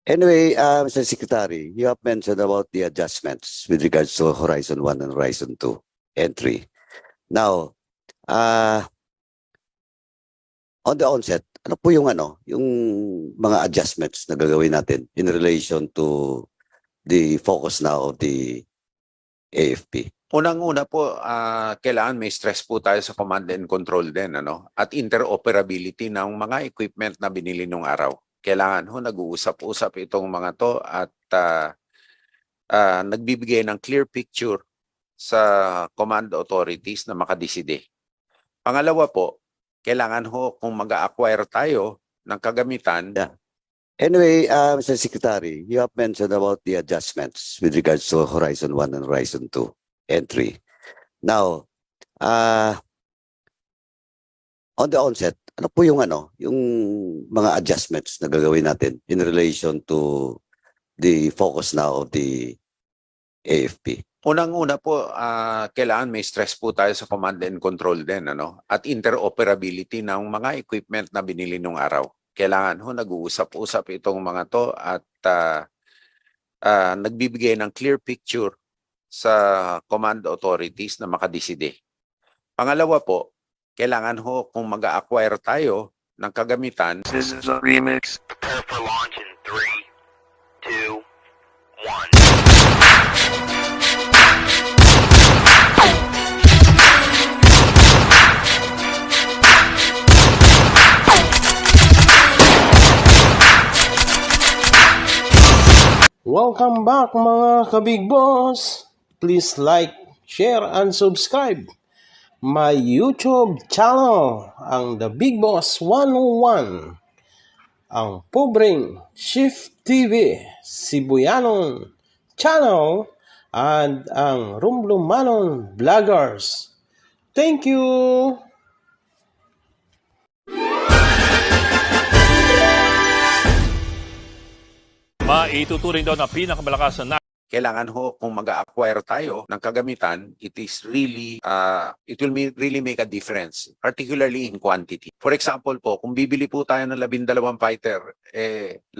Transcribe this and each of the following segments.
Anyway, Mr. Secretary, you have mentioned about the adjustments with regards to Horizon 1 and Horizon 2 entry. Now, on the onset, ano po yung mga adjustments na gagawin natin in relation to the focus now of the AFP? Unang-una po, kailangan may stress po tayo sa command and control din, ano? At interoperability ng mga equipment na binili nung araw. Kailangan ho nag-uusap-usap itong mga to at nagbibigay ng clear picture sa command authorities na makadeside. Pangalawa po, kailangan ho kung mag-a-acquire tayo ng kagamitan. Yeah. Anyway, Mr. Secretary, you have mentioned about the adjustments with regards to Horizon 1 and Horizon 2 entry. Now, on the onset, ano po yung mga adjustments na gagawin natin in relation to the focus now of the AFP? Unang-una po, kailangan may stress po tayo sa command and control din, ano? At interoperability ng mga equipment na binili nung araw. Kailangan ho nag-uusap-usap itong mga to at nagbibigay ng clear picture sa command authorities na makadeside. Pangalawa po, kailangan ho kung mag-a-acquire tayo ng kagamitan. This is a remix. Prepare for launch in 3, 2, 1. Welcome back mga ka-Big Boss! Please like, share, and subscribe my YouTube channel, ang The Big Boss 101, ang pobreng Shift TV, Sibuyanon channel, at ang Rumblumanon Vloggers. Thank you! Maituturing daw na pinakamalakas na Kailangan ho kung mag-a-acquire tayo ng kagamitan, it is really, it will really make a difference, particularly in quantity. For example po, kung bibili po tayo ng 12 fighter, 12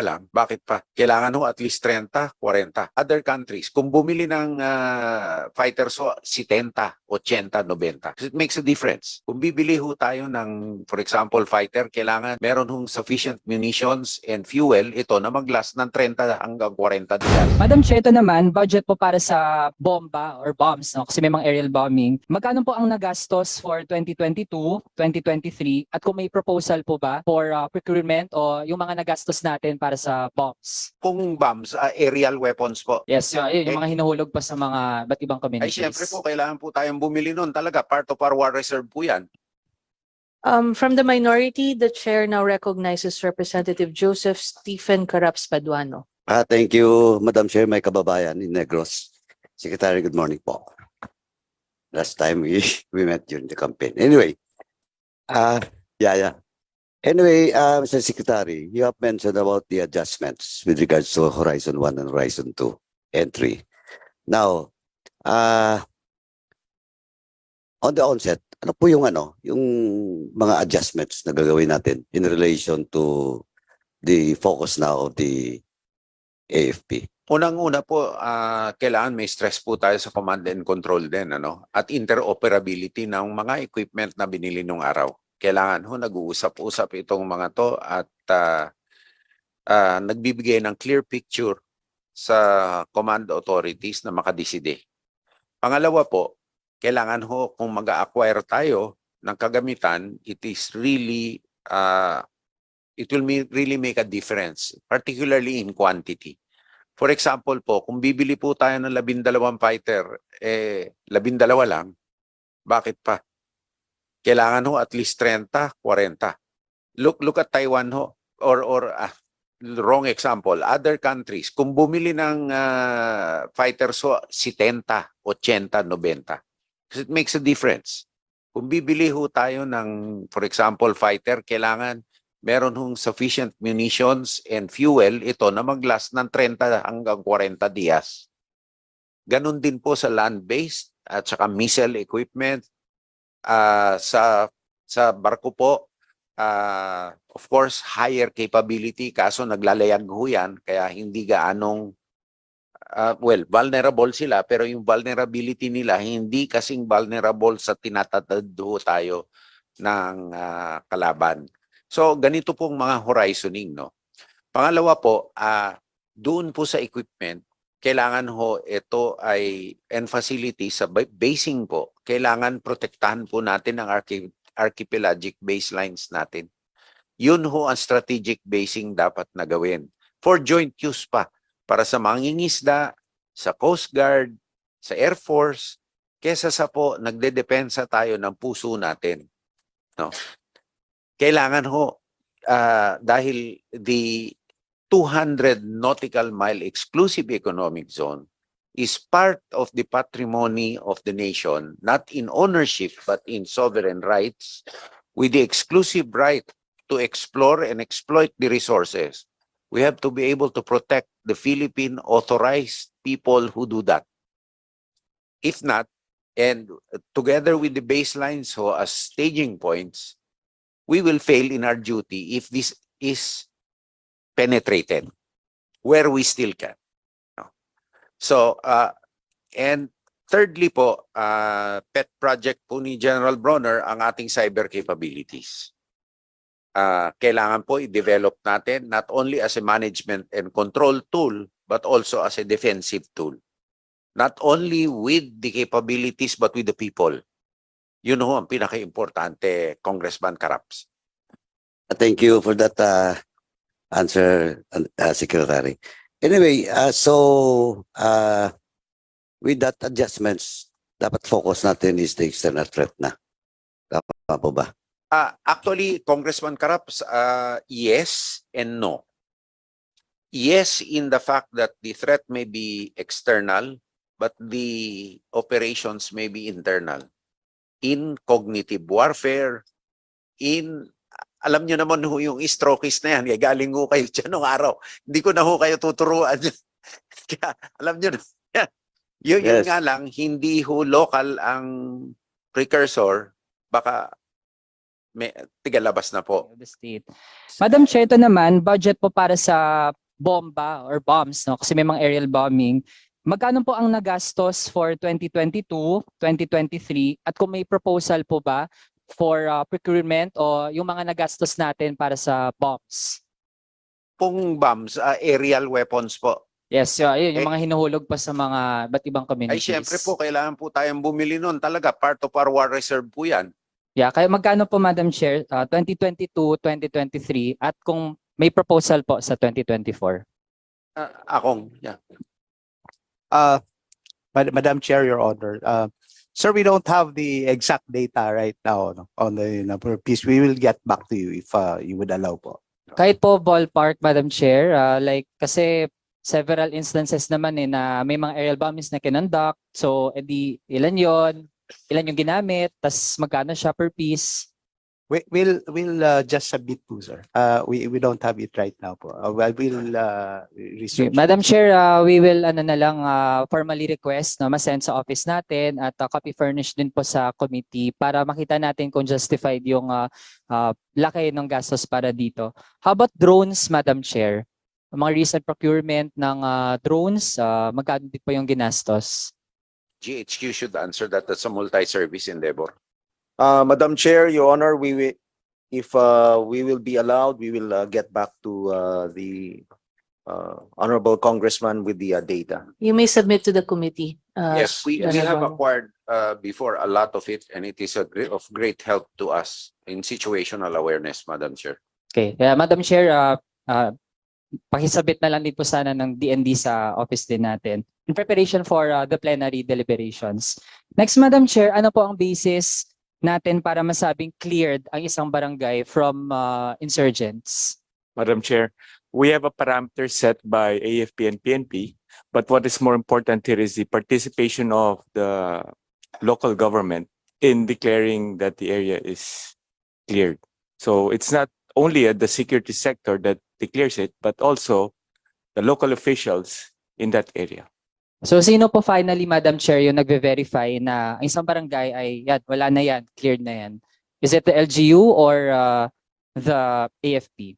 lang, bakit pa? Kailangan ho at least 30, 40. Other countries, kung bumili ng fighter so 70, 80, 90, it makes a difference. Kung bibili ho tayo ng, for example, fighter, kailangan meron hong sufficient munitions and fuel, ito na mag-last ng 30 hanggang 40 diyan. Madam Chair, ito naman, budget po para sa bomba or bombs, no? Kasi may mga aerial bombing. Magkano po ang nagastos for 2022, 2023? At kung may proposal po ba for procurement o yung mga nagastos natin para sa bombs? Kung bombs, aerial weapons po. Yes, yung mga hinuhulog pa sa mga iba't ibang Ay, communities. siyempre po, kailangan po tayong bumili nun. Talaga, part of our war reserve po yan. From the minority, the chair now recognizes Representative Joseph Stephen Caraps Paduano. Thank you, Madam Chair, my kababayan in Negros. Secretary, good morning po. Last time we met during the campaign. Anyway, Anyway, Mr. Secretary, you have mentioned about the adjustments with regards to Horizon 1 and Horizon 2 entry. Now, on the onset, ano po yung mga adjustments na gagawin natin in relation to the focus now of the AFP? Unang-una po, kailangan may stress po tayo sa command and control din, ano? At interoperability ng mga equipment na binili nung araw. Kailangan ho nag-uusap-usap itong mga to at nagbibigay ng clear picture sa command authorities na makadeside. Pangalawa po, kailangan ho kung mag-a-acquire tayo ng kagamitan, it is really, it will really make a difference, particularly in quantity. For example po, kung bibili po tayo ng 12 fighter, 12 lang, bakit pa? Kailangan ho at least 30, 40. Look at Taiwan ho, or wrong example, other countries, kung bumili ng fighter so 70, 80, 90, it makes a difference. Kung bibili ho tayo ng, for example, fighter, kailangan meron hong sufficient munitions and fuel, ito na mag-last ng 30 hanggang 40 dias. Ganon din po sa land-based at saka missile equipment. Sa barko po, of course, higher capability, kaso naglalayag ho yan, kaya hindi gaanong, well, vulnerable sila, pero yung vulnerability nila, hindi kasing vulnerable sa tinatatad ho tayo ng kalaban. So, ganito pong mga horizoning, no? Pangalawa po, doon po sa equipment, kailangan ho ito ay and facility sa basing po, kailangan protektahan po natin ang archipelagic baselines natin. Yun ho ang strategic basing dapat na gawin. For joint use pa, para sa mangingisda, sa Coast Guard, sa Air Force, kesa sa po nagdedepensa tayo ng puso natin. No? Kailangan ho, dahil the 200 nautical mile exclusive economic zone is part of the patrimony of the nation, not in ownership, but in sovereign rights, with the exclusive right to explore and exploit the resources. We have to be able to protect the Philippine authorized people who do that. If not, and together with the baselines so as staging points, we will fail in our duty if this is penetrated where we still can. No? So, and thirdly po, pet project po ni General Bronner ang ating cyber capabilities. Kailangan po i-develop natin not only as a management and control tool, but also as a defensive tool. Not only with the capabilities, but with the people. Yun ho ang pinaka-importante, Congressman Caraps. Thank you for that answer, Secretary. Anyway, with that adjustments, dapat focus natin is the external threat na. Tama po ba? Actually, Congressman Caraps, yes and no. Yes, in the fact that the threat may be external, but the operations may be internal. In cognitive warfare, alam nyo naman ho yung strokes na yan, galing ho kayo dyan nung araw. Hindi ko na ho kayo tuturuan. Kaya, alam nyo na, yun Yes. nga lang, hindi ho local ang precursor, baka may tigalabas na po. The state. Madam Chair, ito naman, budget po para sa bomba or bombs, no? Kasi may mga aerial bombing. Magkano po ang nagastos for 2022, 2023, at kung may proposal po ba for procurement o yung mga nagastos natin para sa bombs? Pong bombs, aerial weapons po. Yes, yun, yung mga hinuhulog pa sa mga iba't ibang Ay, communities. syempre po, kailangan po tayong bumili nun. Talaga, part of our war reserve po yan. Yeah, kaya magkano po, Madam Chair, 2022, 2023, at kung may proposal po sa 2024? Yeah. Madam Chair, Your Honor, sir, we don't have the exact data right now, no, on the number of piece. We will get back to you if you would allow po. Kahit po ballpark, Madam Chair, like kasi several instances naman na may mga aerial bombings na kinonduct. So, edi ilan yung ginamit, tas magkano siya per piece? We'll just submit po, sir. We don't have it right now po. We'll research. Madam Chair, we will formally request na ma-send sa office natin at copy furnished din po sa committee para makita natin kung justified yung laki ng gastos para dito. How about drones, Madam Chair? Ang mga recent procurement ng drones, magkano din po yung ginastos? GHQ should answer that. That's a multi-service endeavor. Madam Chair, Your Honor, if we will be allowed, we will get back to the honorable congressman with the data. You may submit to the committee. Yes, we General have Bronner. acquired before a lot of it, and it is of great help to us in situational awareness, Madam Chair. Okay, Madam Chair, pakisabit na lang din po sana ng DND sa office din natin in preparation for the plenary deliberations. Next, Madam Chair, ano po ang basis natin para masabing cleared ang isang barangay from insurgents? Madam Chair, we have a parameter set by AFP and PNP, but what is more important here is the participation of the local government in declaring that the area is cleared. So it's not only the security sector that declares it, but also the local officials in that area. So sino po finally, Madam Chair, yung nagve-verify na ang isang barangay ay yan, wala na yan, cleared na yan? Is it the LGU or the AFP?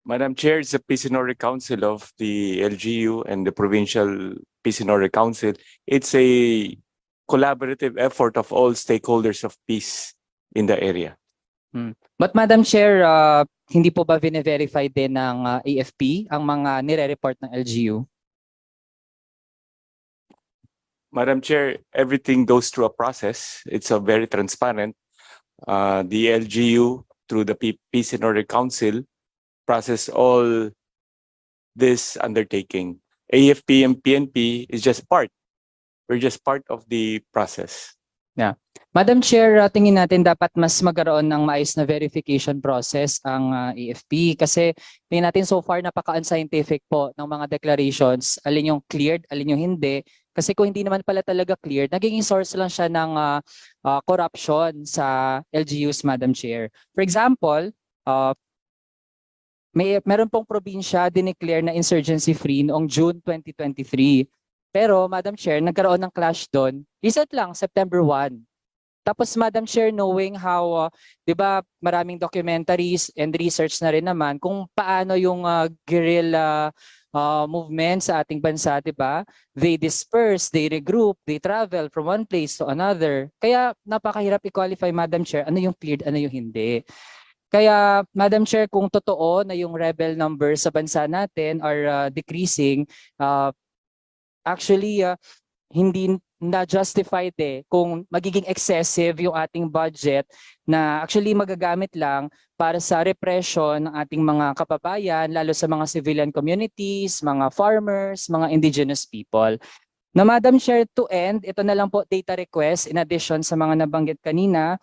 Madam Chair, it's the Peace and Order Council of the LGU and the Provincial Peace and Order Council. It's a collaborative effort of all stakeholders of peace in the area. But Madam Chair, hindi po ba vine-verify din ng AFP ang mga nire-report ng LGU? Madam Chair, everything goes through a process. It's a very transparent. The LGU through the Peace and Order Council process all this undertaking. AFP and PNP is just part. We're just part of the process. Madam Chair, tingin natin dapat mas magkaroon ng maayos na verification process ang AFP kasi tingin natin so far napaka-unscientific po ng mga declarations, alin yung cleared, alin yung hindi. Kasi kung hindi naman pala talaga cleared, nagiging source lang siya ng corruption sa LGUs, Madam Chair. For example, meron pong probinsya dineclare na insurgency free noong June 2023. Pero Madam Chair, nagkaroon ng clash doon. Recent lang, September 1. Tapos Madam Chair, knowing how, di ba, maraming documentaries and research na rin naman kung paano yung guerrilla movement sa ating bansa, di ba? They disperse, they regroup, they travel from one place to another. Kaya napakahirap i-qualify, Madam Chair, ano yung cleared, ano yung hindi. Kaya, Madam Chair, kung totoo na yung rebel numbers sa bansa natin are decreasing, actually, hindi na justified kung magiging excessive yung ating budget na actually magagamit lang para sa repression ng ating mga kababayan, lalo sa mga civilian communities, mga farmers, mga indigenous people. Na Madam Chair, to end, ito na lang po data request in addition sa mga nabanggit kanina.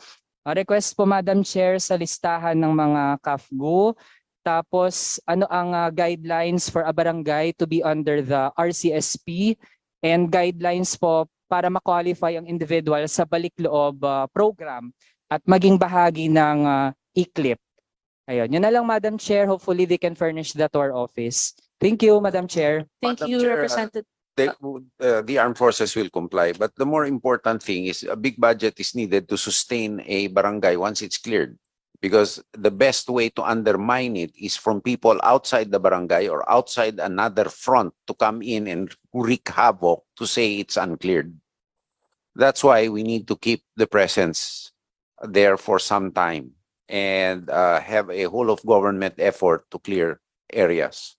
Request po Madam Chair sa listahan ng mga CAFGU. Tapos ano ang guidelines for a barangay to be under the RCSP and guidelines po para ma-qualify ang individual sa balik loob program at maging bahagi ng ICLIP. Ayun, yun na lang Madam Chair. Hopefully they can furnish that to our office. Thank you, Madam Chair. Thank Madam you, Chair, Representative. The armed forces will comply, but the more important thing is a big budget is needed to sustain a barangay once it's cleared. Because the best way to undermine it is from people outside the barangay or outside another front to come in and wreak havoc to say it's uncleared. That's why we need to keep the presence there for some time and have a whole of government effort to clear areas.